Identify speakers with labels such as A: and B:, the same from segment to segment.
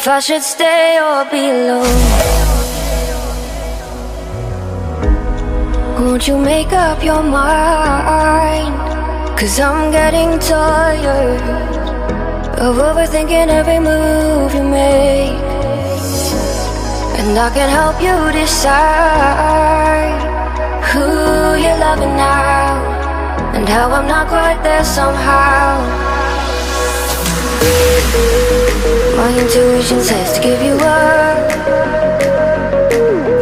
A: if I should stay or be alone. Won't you make up your mind? 'Cause I'm getting tired of overthinking every move you make. And I can help you decide who you're loving now, and how I'm not quite there somehow. My intuition says to give you up,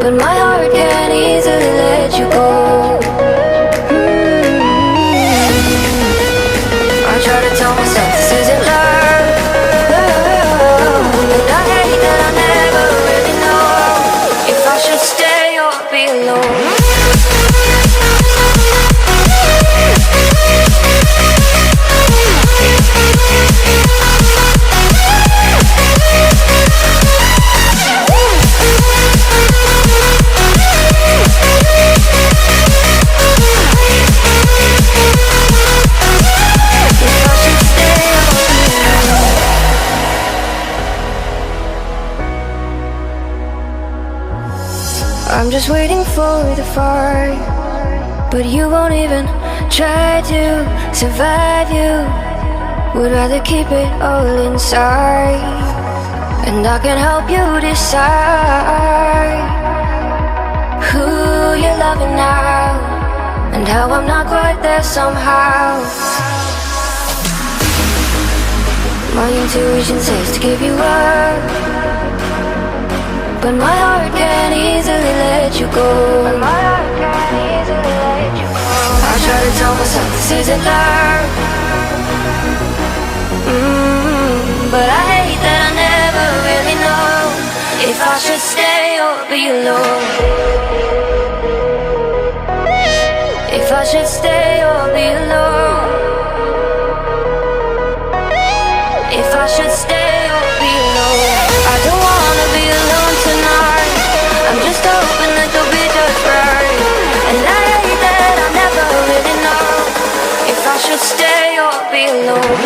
A: but my heart can't easily let you go. I try to tell myself this isn't love, and I hate that I never really know if I should stay or be alone. I'm just waiting for the fire, but you won't even try to survive. You would rather keep it all inside, and I can help you decide who you're loving now, and how I'm not quite there somehow. My intuition says to give you up, but my heart can't easily let you go. I try to tell myself this isn't love, but I hate that I never really know if I should stay or be alone. If I should stay or be alone. If I should stay or be alone. I don't wanna be alone tonight. I'm just hoping that you'll be just right. And I hate that I never really know if I should stay or be alone.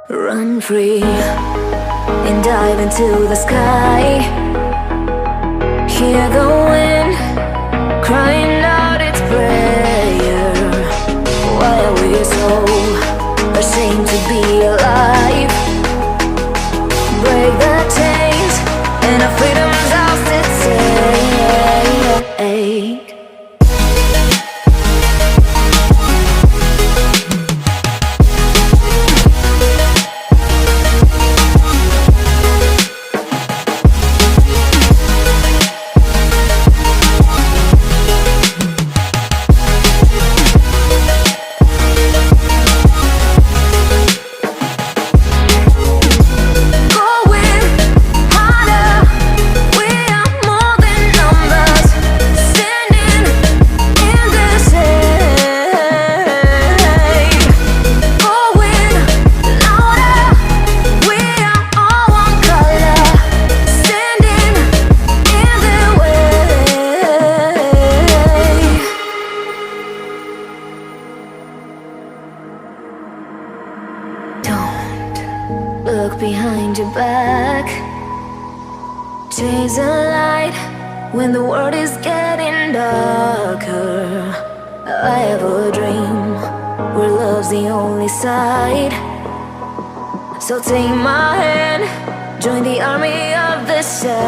B: Run free and dive into the sky. Hear the wind crying out its prayer. Why are we so ashamed to be alive? Break the chains and our freedom's ours to take. Look behind your back. Chase a light when the world is getting darker. I have a dream where love's the only side. So take my hand, join the army of the shadows.